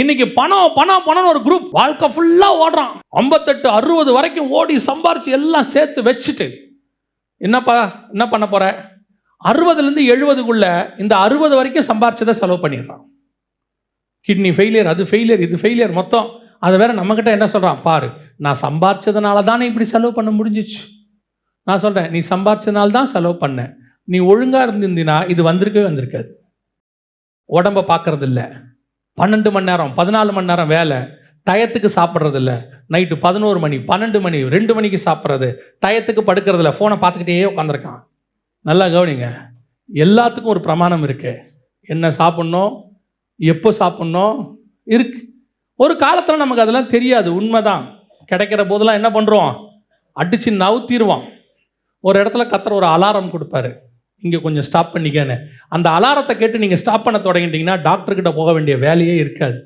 இன்னைக்கு பணம் பணம் பணம் ஒரு குரூப் வாழ்க்கை ஃபுல்லா ஓடுறான். 58 60 வரைக்கும் ஓடி சம்பாரிச்சு எல்லாம் சேர்த்து வச்சுட்டு என்னப்பா என்ன பண்ண போற? 60ல இருந்து 70க்குள்ள இந்த 60 வரைக்கும் சம்பாரிச்சதை செலவு பண்ணிடுறான். கிட்னி ஃபெயிலியர், அது ஃபெயிலியர், இது ஃபெயிலியர், மொத்தம். அதை வேற நம்ம கிட்ட என்ன சொல்றான்? பாரு, நான் சம்பாரிச்சதுனால தானே இப்படி செலவு பண்ண முடிஞ்சிச்சு. நான் சொல்றேன், நீ சம்பாரிச்சதுனால தான் செலவு பண்ண. நீ ஒழுங்கா இருந்திருந்தீனா இது வந்திருக்கவே வந்திருக்காது. உடம்ப பார்க்கறது இல்லை, 12 மணி நேரம் 14 மணி நேரம் வேலை, டயத்துக்கு சாப்பிட்றது இல்லை, நைட்டு 11 மணி 12 மணி 2 மணிக்கு சாப்பிட்றது, டயத்துக்கு படுக்கிறது இல்லை, ஃபோனை பார்த்துக்கிட்டே உட்காந்துருக்கான். நல்லா கவனிங்க, எல்லாத்துக்கும் ஒரு பிரமாணம் இருக்கு. என்ன சாப்பிட்ணும், எப்போ சாப்பிட்ணும் இருக்கு. ஒரு காலத்தில் நமக்கு அதெல்லாம் தெரியாது, உண்மைதான். கிடைக்கிற போதெல்லாம் என்ன பண்ணுறோம்? அடிச்சு நவுத்திடுவோம். ஒரு இடத்துல கத்தர் ஒரு அலாரம் கொடுப்பாரு, இங்கே கொஞ்சம் ஸ்டாப் பண்ணிக்கன்னு. அந்த அலாரத்தை கேட்டு நீங்கள் ஸ்டாப் பண்ண தொடங்கிட்டீங்கன்னா டாக்டர்கிட்ட போக வேண்டிய வேலையே இருக்காது.